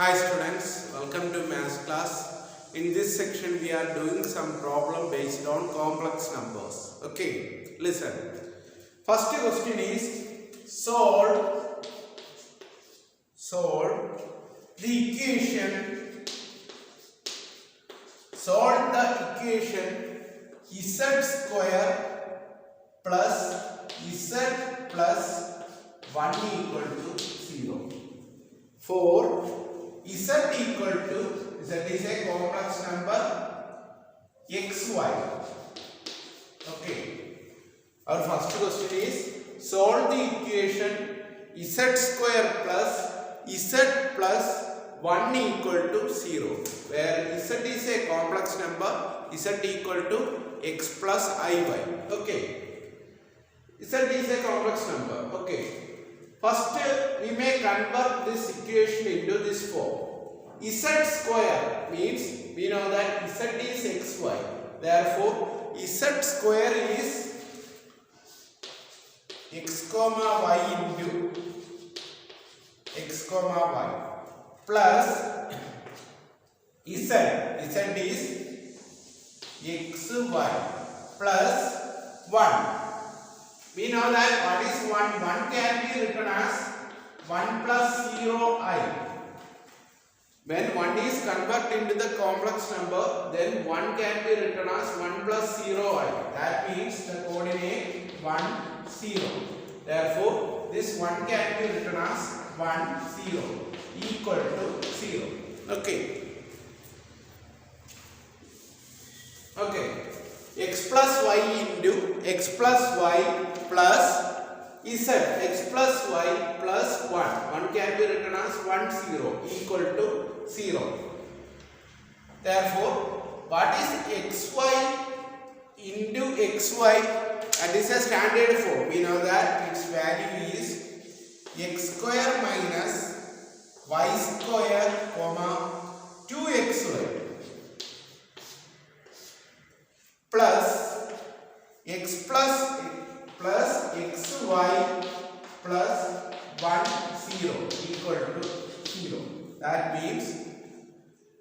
Hi students, welcome to math class. In this section we are doing some problem based on complex numbers. Okay, listen. First question is solve the equation z square plus z plus 1 equal to 0. For z equal to, z is a complex number, xy. Okay. Our first question is solve the equation z square plus z plus 1 equal to 0, where z is a complex number, z equal to x plus iy. Okay. Z is a complex number. Okay. First, we may convert this equation into this form. Z square means we know that z is xy. Therefore, z square is x comma y into x comma y plus z is xy plus 1. We know that what is 1? 1 can be written as 1 plus 0i. When 1 is converted into the complex number, then 1 can be written as 1 plus 0i. That means the coordinate 1, 0. Therefore, this 1 can be written as 1, 0 equal to 0. Okay. Okay. X plus y into x plus y plus z, x plus y plus 1. 1 can be written as 1, 0 equal to 0. Therefore, what is xy into xy? And this is a standard form. We know that its value is x square minus y square comma 2xy plus x plus xy plus 1, 0 equal to 0. That means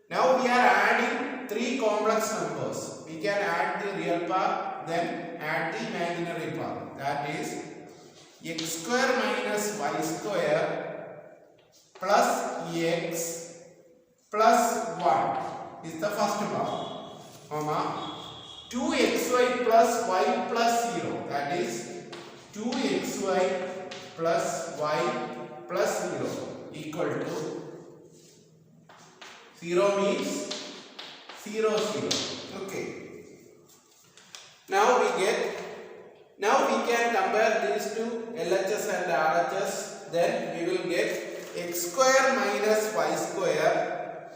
now we are adding three complex numbers. We can add the real part, then add the imaginary part. That is x square minus y square plus x plus 1 is the first part, comma 2xy plus y plus 0, that is 2xy plus y plus 0 equal to 0 means 0, 0. Okay. Now we can compare these two, LHS and RHS. Then we will get x square minus y square,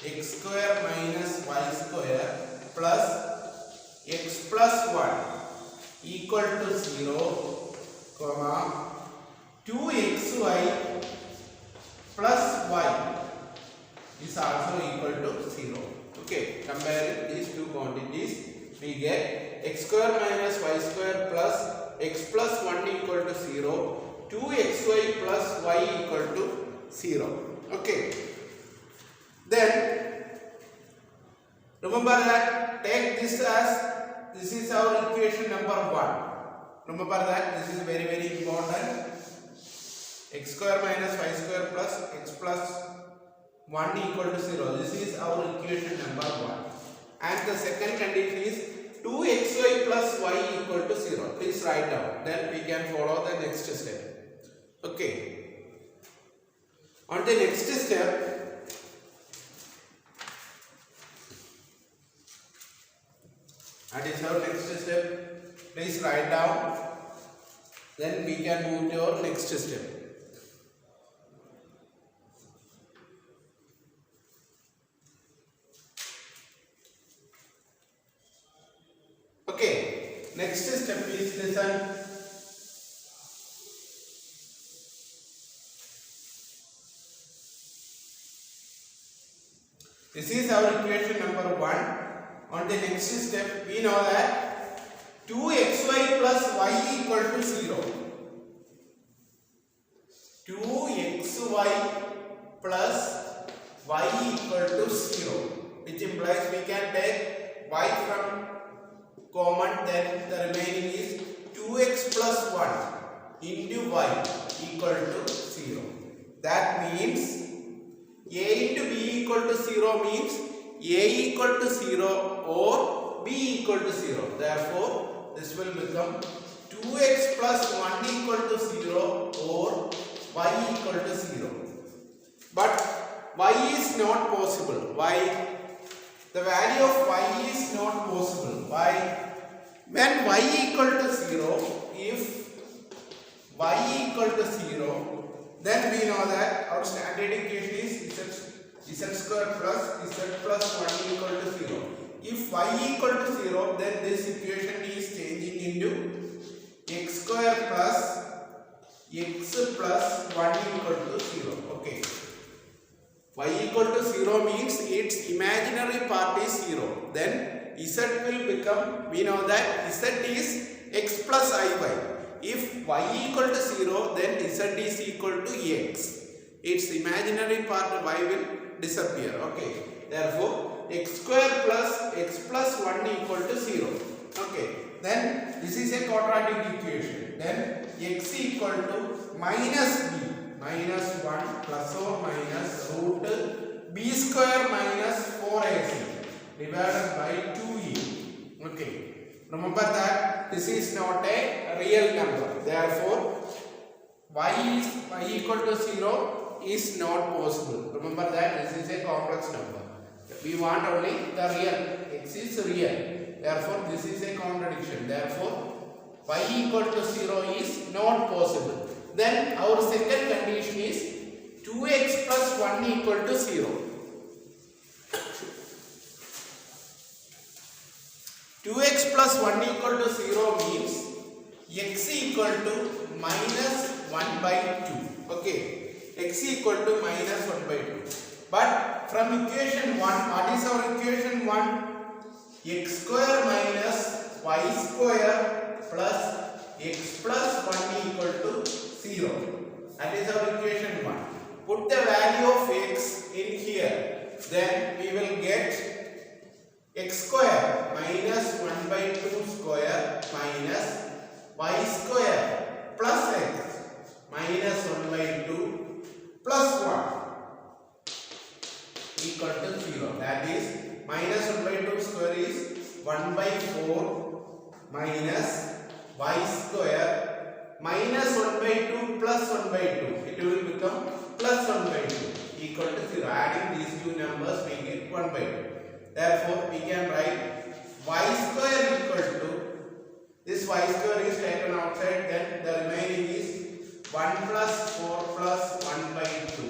x square minus y square plus x plus 1 equal to 0, comma 2xy plus y is also equal to 0. Okay, comparing these two quantities, we get x square minus y square plus x plus 1 equal to 0, 2xy plus y equal to 0. Okay. Then remember that take this as this is our equation number 1. Remember that this is very, very important. X square minus y square plus x plus 1 equal to 0. This is our equation number 1. And the second condition is 2xy plus y equal to 0. Please write down. Then we can follow the next step. Okay. On the next step, that is our next step. Please write down. Then we can move to our next step. Okay. Next step, please listen. This is our equation number 1. On the next step, we know that 2xy plus y equal to 0. 2xy plus y equal to 0, which implies we can take y from common, then the remaining is 2x plus 1 into y equal to 0. That means a into b equal to 0 means a equal to 0 or b equal to 0. Therefore, this will become 2x plus 1 equal to 0 or y equal to 0. But y is not possible. Why? The value of y is not possible. Why? When y equal to 0, if y equal to 0, then we know that our standard equation is z square plus z plus 1 equal to 0. If y equal to 0, then this equation is changing into x square plus x plus 1 equal to 0. Okay. Y equal to 0 means its imaginary part is 0. Then z will become, we know that z is x plus iy. If y equal to 0, then z is equal to x. Its imaginary part y will disappear. Okay. Therefore, x square plus x plus 1 equal to 0. Okay. Then this is a quadratic equation. Then x equal to minus b. Minus 1 plus or minus root b square minus 4ac divided by 2e. Okay. Remember that this is not a real number. Therefore, y equal to 0 is not possible. Remember that this is a complex number. We want only the real. X is real. Therefore, this is a contradiction. Therefore, y equal to 0 is not possible. Then our second condition is 2x plus 1 equal to 0. 2x plus 1 equal to 0 means x equal to minus 1 by 2. Okay. X equal to minus 1 by 2. But from equation 1, what is our equation 1? X square minus y square plus x plus 1 equal to 0. That is our equation 1. Put the value of x in here. Then we will get x square minus 1 by 2 square minus y square plus x minus 1 by 2 plus 1 equal to 0. That is minus 1 by 2 square is 1 by 4 minus y square minus 1 by 2 plus 1 by 2. It will become plus 1 by 2 equal to 0. Adding these two numbers we get 1 by 2. Therefore, we can write y square equal to, this y square is taken outside, then the remaining is 1 plus 4 plus 1 by 2.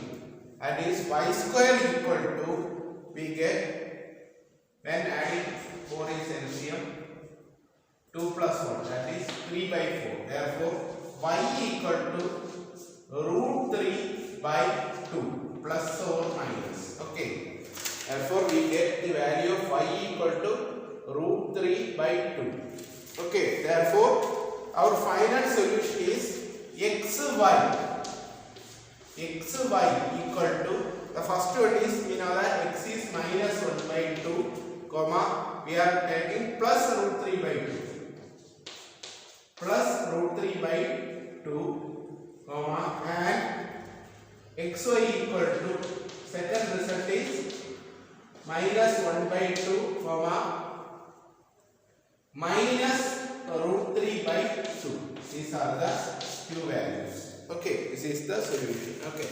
That is y square equal to, we get, when adding 4 is LCM, 2 plus 1, that is 3 by 4. Therefore, y equal to root 3 by 2 plus or minus. Okay. Therefore, we get the value of y equal to root 3 by 2. Okay. Therefore, our final solution is xy equal to, the first one is, we know that x is minus 1 by 2, comma, we are taking plus root 3 by 2. Plus root 3 by 2, comma, and xy equal to, second result is minus 1 by 2, comma, minus root 3 by 2. These are the two values. Okay, this is the solution. Okay,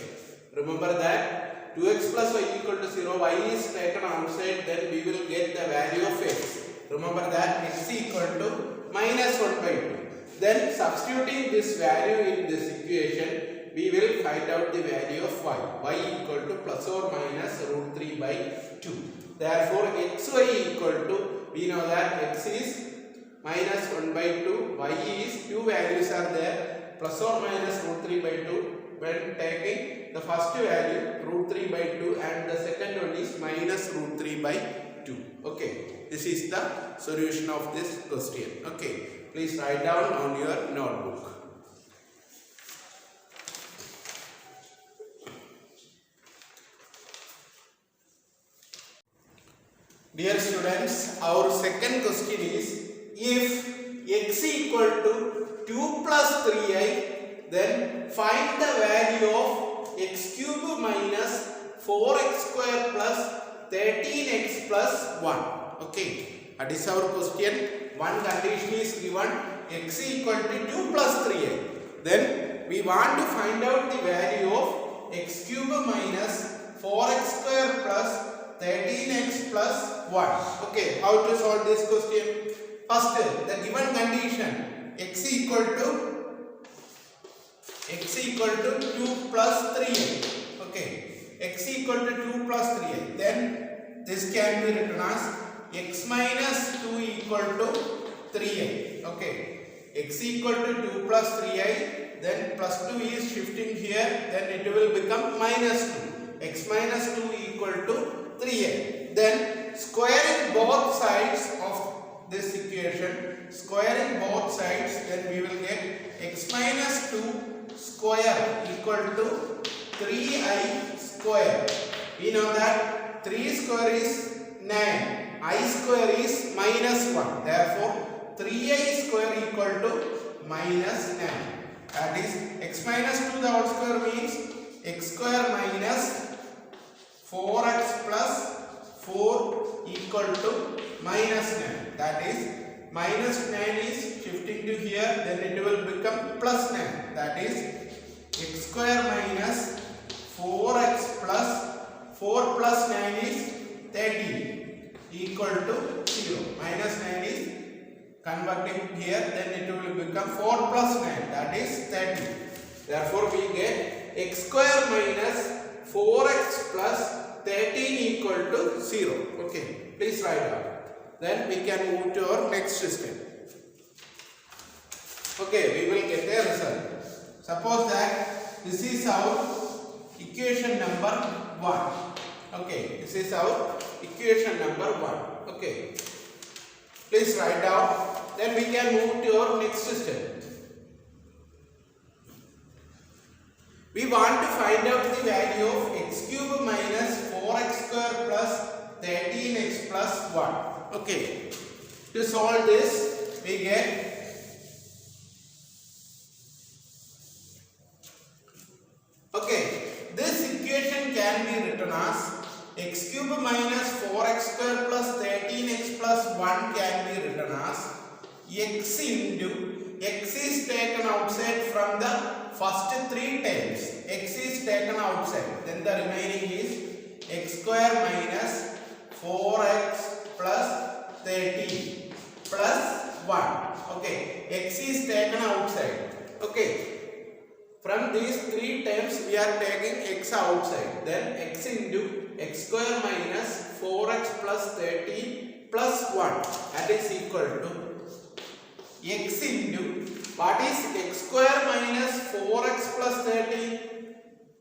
remember that 2x plus y equal to 0, y is taken outside, then we will get the value of x. Remember that x equal to minus 1 by 2. Then substituting this value in this equation, we will find out the value of y. Y equal to plus or minus root 3 by 2. Therefore, xy equal to, we know that x is minus 1 by 2, y is, two values are there, plus or minus root 3 by 2. When taking the first value root 3 by 2 and the second one is minus root 3 by 2. Okay, this is the solution of this question. Okay, please write down on your notebook. Dear students, our second question is, if x equal to 2 plus 3i, then find the value of x cube minus 4x square plus 13x plus 1. Okay, that is our question. One condition is given, x equal to 2 plus 3i. Then we want to find out the value of x cube minus 4x square plus 13x plus 1. Okay, how to solve this question? First, the given condition x equal to 2 plus 3i. Okay, x equal to 2 plus 3i. Then this can be written as x minus 2 equal to 3i. Okay, x equal to 2 plus 3i. Then plus 2 is shifting here. Then it will become minus 2. X minus 2 equal to 3i. Then squaring both sides of this equation, then we will get x minus 2 square equal to 3i square. We know that 3 square is 9, I square is minus 1. Therefore, 3i square equal to minus 9. That is, x minus 2 the whole square means x square minus 4x plus 4 equal to minus 9. That is, minus 9 is shifting to here, then it will become plus 9. That is, x square minus 4x plus 4 plus 9 is 13 equal to 0. Minus 9 is converting here, then it will become 4 plus 9. That is 13. Therefore, we get x square minus 4x plus 13 equal to 0. Okay, please write down. Then we can move to our next step. Okay, we will get the result. Suppose that this is our equation number 1. Okay, this is our equation number 1. Okay, please write down. Then we can move to our next step. We want to find out the value of x cube minus 4x square plus 13x plus 1. Okay, to solve this, we get this equation can be written as x cube minus 4x square plus 13x plus 1 can be written as x into x is taken outside from the first 3 terms. X is taken outside, then the remaining is x square minus 4x plus 13 plus 1. Okay, x is taken outside. Okay, from these 3 terms we are taking x outside. Then x into x square minus 4x plus 13 plus 1, that is equal to x into, what is x square minus 4x plus 13?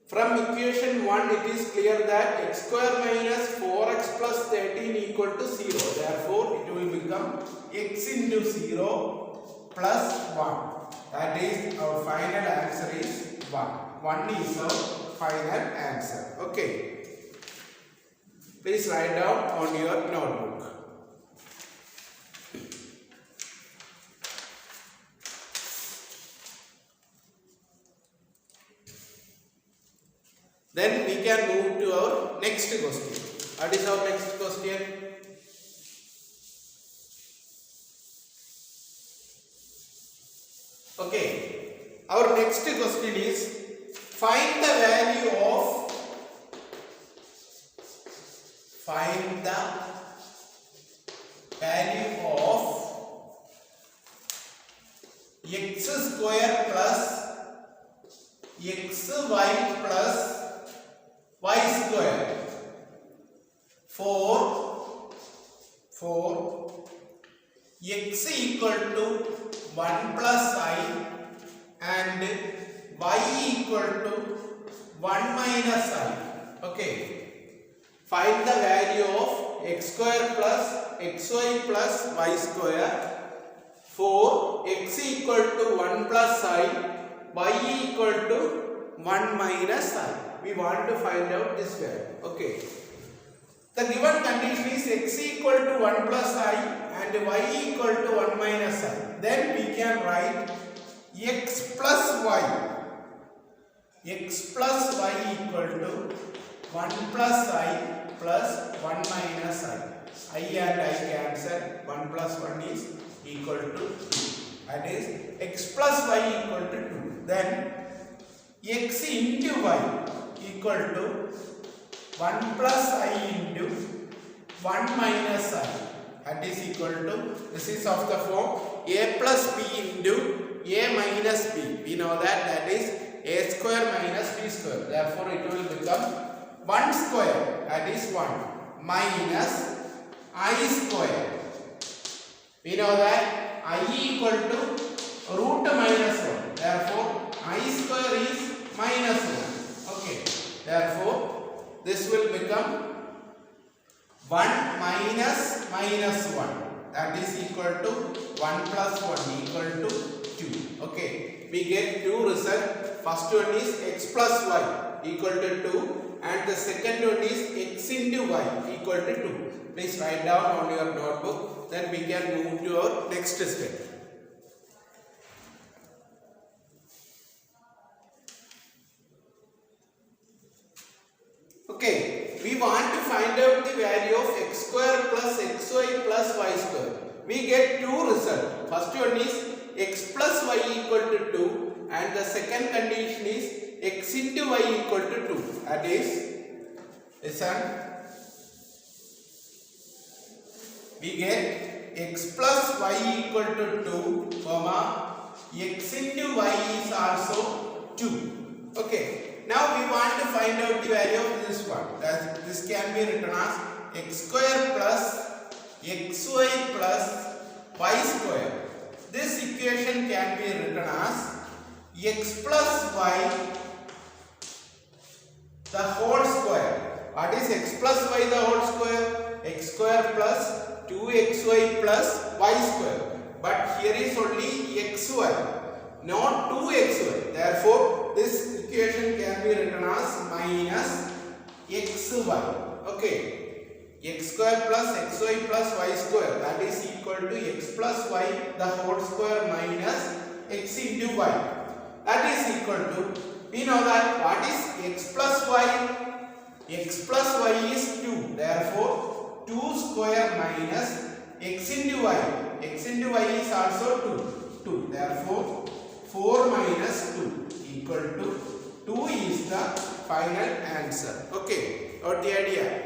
From equation 1 it is clear that x square minus 4x plus 13 equal to 0. Therefore, it will become x into 0 plus 1. That is, our final answer is 1. 1 is our final answer. Okay. Please write down on your notebook. Then we can move to our next question. What is our next question? Okay, our next question is, find the value of x square plus xy plus y square for x equal to 1 plus I and y equal to 1 minus I. Okay, find the value of x square plus xy plus y square for x equal to 1 plus I, y equal to 1 minus I. We want to find out this value. Okay, The given condition is x equal to 1 plus I and y equal to 1 minus I. Then we can write x plus y. X plus y equal to 1 plus I plus 1 minus I. I and I cancel. 1 plus 1 is equal to 2. That is x plus y equal to 2. Then x into y equal to 1 plus I into 1 minus I. That is equal to, this is of the form a plus b into a minus b. We know that is a square minus b square. Therefore it will become 1 square, that is 1, minus I square. We know that I equal to root minus 1. Therefore I square is minus 1. Okay. Therefore this will become 1 minus minus 1. That is equal to 1 plus 1 equal to 2. Okay. We get two results. First one is x plus y equal to 2 and the second one is x into y equal to 2. Please write down on your notebook. Then we can move to our next step. Okay, we want to find out the value of x square plus xy plus y square. We get two results. First one is x plus y equal to 2 and the second condition is x into y equal to 2. That is, listen, we get x plus y equal to 2, comma, x into y is also 2. Okay. Now we want to find out the value of this one. This can be written as x square plus xy plus y square. This equation can be written as x plus y the whole square. What is x plus y the whole square? X square plus 2xy plus y square. But here is only xy, not 2xy. Therefore, this equation can be written as minus xy. Okay. X square plus xy plus y square, that is equal to x plus y the whole square minus x into y. That is equal to, we know that what is x plus y? X plus y is 2. Therefore, 2 square minus x into y. X into y is also 2. Therefore, 4 minus 2 equal to 2 is the final answer. Okay, got the idea?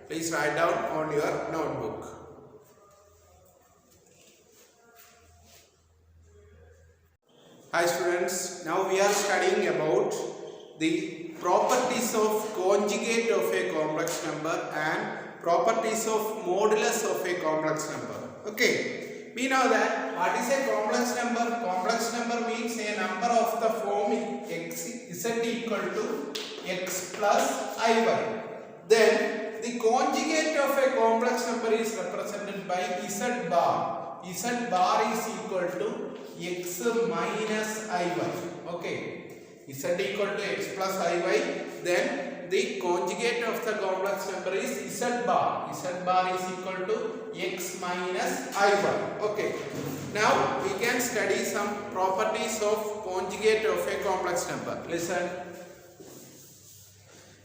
Please write down on your notebook. Hi students, now we are studying about the properties of conjugate of a complex number and properties of modulus of a complex number. Okay, we know that what is a complex number? Complex number means a number of the form z equal to x plus iy. Then the conjugate of a complex number is represented by z bar. Z bar is equal to x minus iy. Okay, z equal to x plus iy. Then the conjugate of the complex number is z bar. Z bar is equal to x minus iy. Okay. Now we can study some properties of conjugate of a complex number. Listen.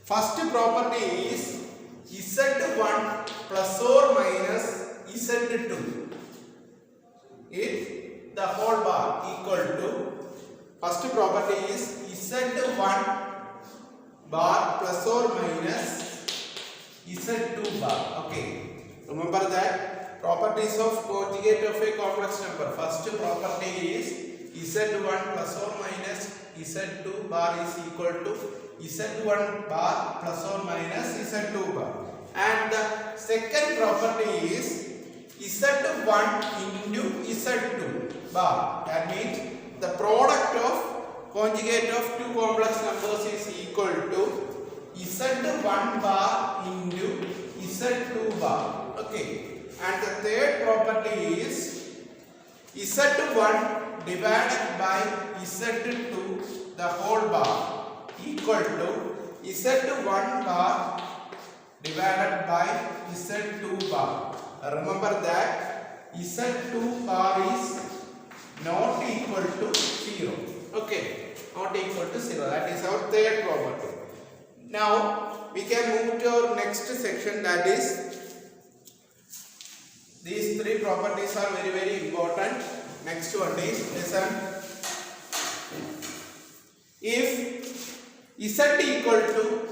First property is z1 plus or minus z2 if the whole bar equal to, first property is z1 bar plus or minus z2 bar. Okay, remember that properties of conjugate of a complex number. First property is z1 plus or minus z2 bar is equal to z1 bar plus or minus z2 bar. And the second property is z1 into z2 bar. That means the product of conjugate of two complex numbers is equal to z1 bar into z2 bar. Okay. And the third property is z1 divided by z2 the whole bar equal to z1 bar divided by Z2 bar. Remember that Z2 bar is not equal to 0. Okay, not equal to 0. That is our third property. Now we can move to our next section, that is, these three properties are very, very important. Next one is, listen, if Z equal to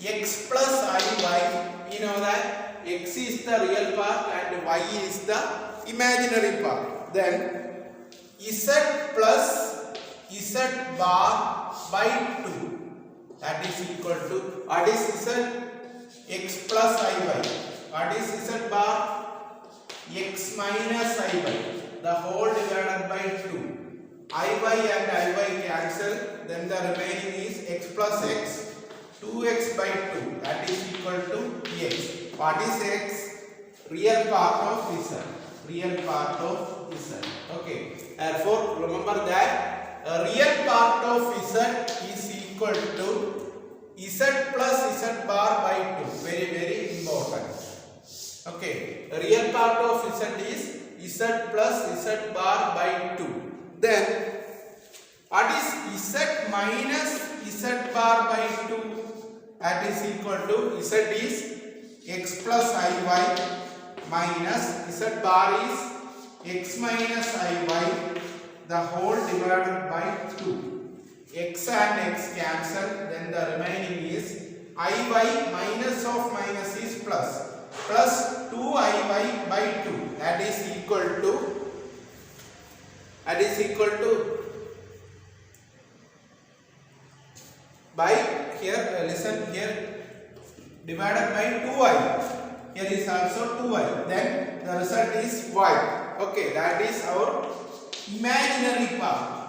x plus iy, you know that x is the real part and y is the imaginary part. Then z plus z bar by 2, that is equal to, what is z? X plus iy. What is z bar? X minus iy, the whole divided by 2. Iy and iy cancel, then the remaining is x plus x, 2x by 2, that is equal to x. What is x? Real part of z. Real part of z. Okay. Therefore, remember that a real part of z is equal to z plus z bar by 2. Very, very important. Okay. A real part of z is z plus z bar by 2. Then, what is z minus z bar by 2? That is equal to, z is x plus iy minus z bar is x minus iy, the whole divided by 2. X and x cancel, then the remaining is iy minus of minus is plus 2iy by 2, that is equal to by, here listen, here divided by 2i, here is also 2i, then the result is y. Okay, that is our imaginary part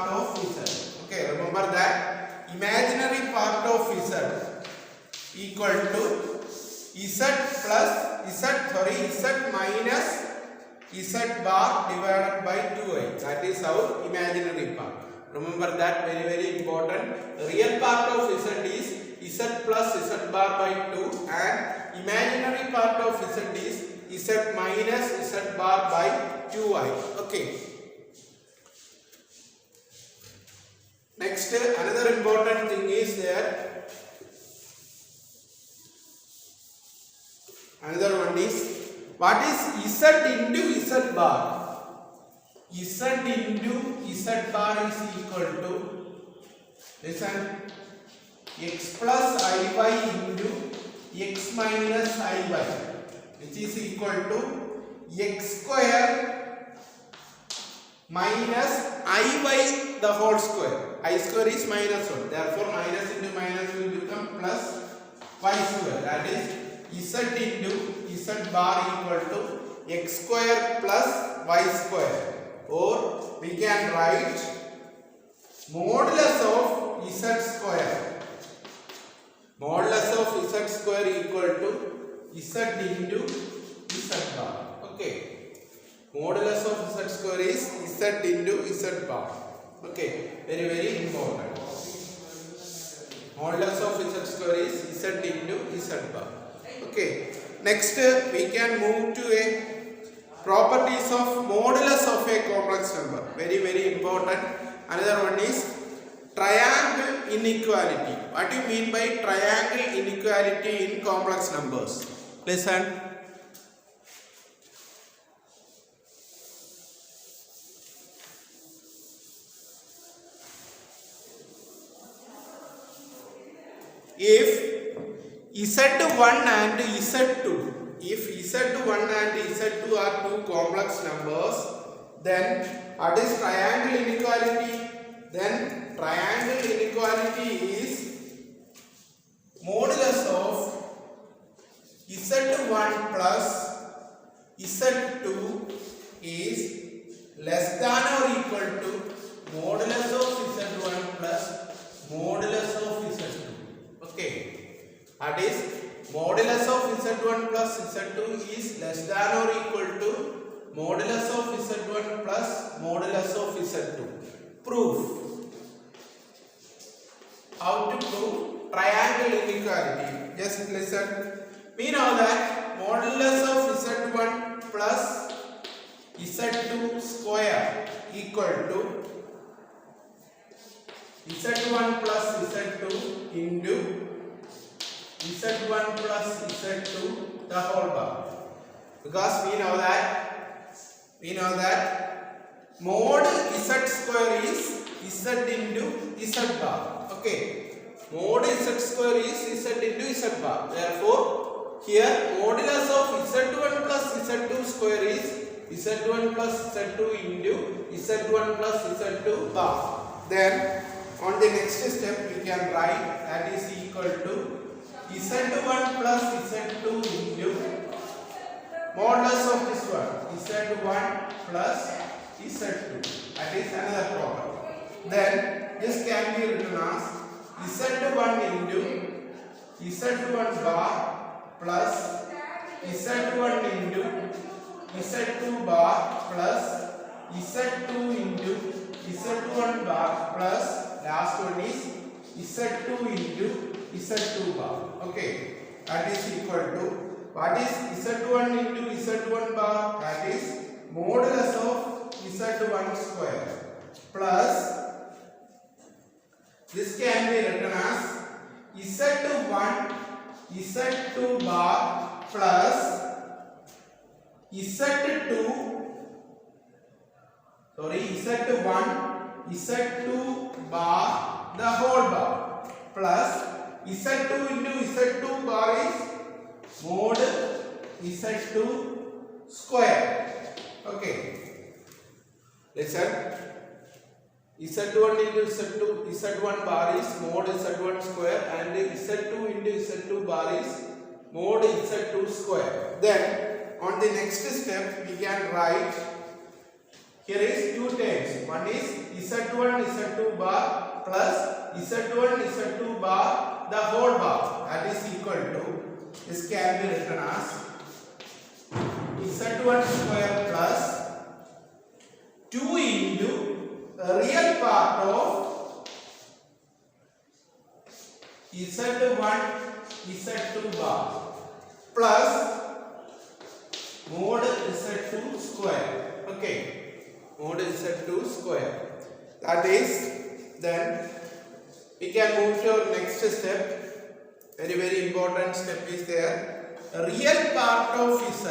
of z. Okay, remember that imaginary part of z equal to z minus z bar divided by 2i, that is our imaginary part. Remember that, very, very important. The real part of z is z plus z bar by 2 and imaginary part of z is z minus z bar by 2i. Okay. Next, another important thing is there. Another one is, what is z into z bar? Z into z bar is equal to, listen, x plus iy into x minus iy, which is equal to x square minus iy the whole square. I square is minus 1, therefore minus into minus will become plus y square, that is z into z bar equal to x square plus y square. Or we can write modulus of z square. Modulus of z square equal to z into z bar. Okay. Modulus of z square is z into z bar. Okay. Very, very important. Modulus of z square is z into z bar. Okay. Next, we can move to a properties of modulus of a complex number. Very, very important. Another one is triangle inequality. What do you mean by triangle inequality in complex numbers? Listen. If Z1 and Z2, if Z1 and Z2 are two complex numbers, then what is triangle inequality? Then triangle inequality is modulus of Z1 plus Z2 is less than or equal to modulus of Z1 plus modulus of Z2. Okay. That is, modulus of Z1 plus Z2 is less than or equal to modulus of Z1 plus modulus of Z2. Proof. How to prove? triangle inequality. Just listen. We know that modulus of z1 plus z2 square equal to z1 plus z2 into z1 plus z2 the whole bar. Because we know that mod z square is z into z bar. Okay, mod z square is z into z bar. Therefore, here modulus of z1 plus z2 square is z1 plus z2 into z1 plus z2 bar. Then on the next step we can write that is equal to z1 plus z2 into modulus of this one z1 plus z2. That is another problem. Then this can be written as z1 into z1 bar plus z1 into z2 bar plus z2 into z1 bar plus last one is z2 into z2 bar. Okay, that is equal to what is z1 into z1 bar? That is modulus of z1 square plus this can be written as z1 z2 bar plus z1 z2 bar the whole bar plus z2 into z2 bar is mod z2 square. Okay, listen. z1 into z1 bar is mod z1 square and z2 into z2 bar is mod z2 square. Then on the next step we can write here is two terms. One is z1 z2 bar plus z1 z2 bar the whole bar. That is equal to, this can be written as z1 square plus 2 into real part of z1 z2 bar plus mod z2 square. Okay, mod z2 square. That is, then we can move to our next step. Very important step is there. Real part of z.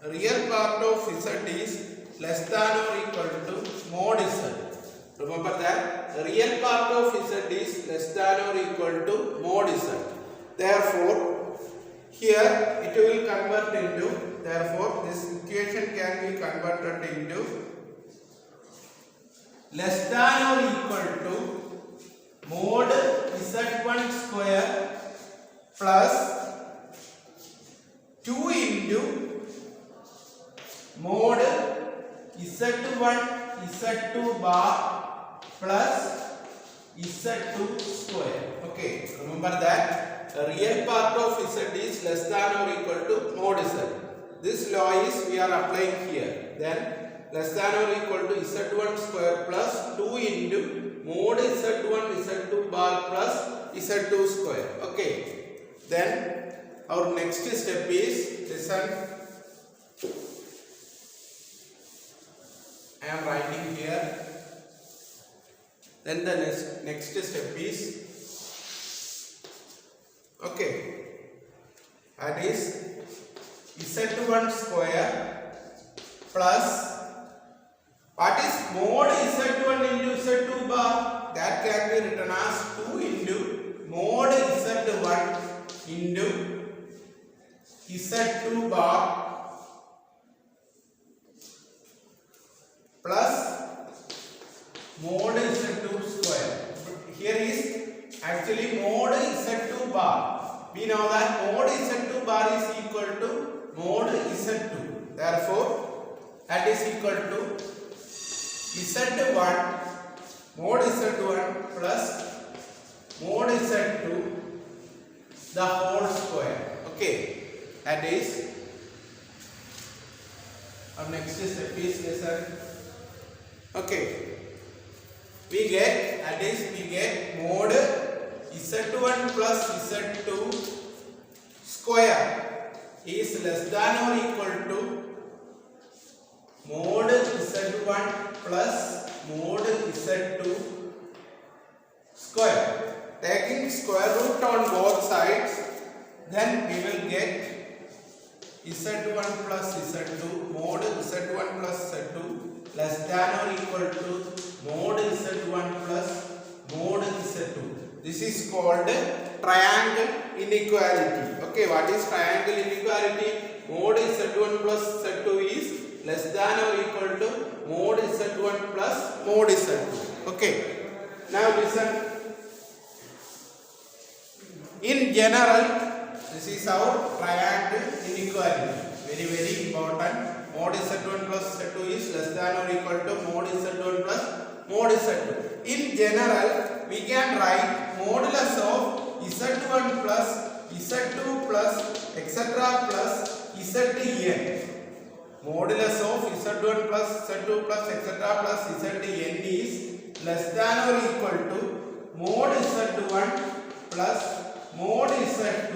Real part of z is less than or equal to mod z. Remember that real part of z is less than or equal to mod z. Therefore, here it will convert into, therefore this equation can be converted into less than or equal to mod z1 square plus 2 into mod z1 z2 bar plus z2 square. Okay, remember that the real part of z is less than or equal to mod z. This law is we are applying here. Then less than or equal to z1 square plus 2 into mod z1 z2 bar plus z2 square. Okay, then our next step is, listen, I am writing here. Then the next step is, okay, that is z1 square plus what is mod z1 into z2 bar? That can be written as 2 into mod z1 into z2 bar plus mod z2 square. Here is actually mod z2 bar. We know that mod z2 bar is equal to mod z2. Therefore, that is equal to z1 mod z1 plus mod z2 the whole square. Okay, that is our next step is lesson. Okay, we get, that is we get mod z1 plus z2 square is less than or equal to mod z1 plus mod z2 square. Taking square root on both sides, then we will get z1 plus z2 mod z1 plus z2 less than or equal to mod z1 plus mod z2. This is called triangle inequality. Okay, what is triangle inequality? Mod z1 plus z2 is less than or equal to mod z1 plus mod z2. Okay, now listen. In general, this is our triangle inequality. Very important. Mod z1 plus z2 is less than or equal to mod z1 plus mod z2. In general, we can write modulus of z1 plus z2 plus etc. plus zn. Modulus of z1 plus z2 plus etc. plus zn is less than or equal to mod z1 plus mod z2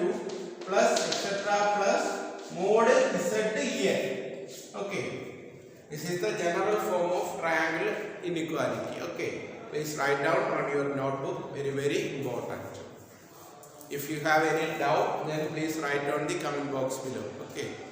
plus etc. plus mod zn. Okay, this is the general form of triangle inequality. Okay, please write down on your notebook. Very important. If you have any doubt, then please write down the comment box below. Okay.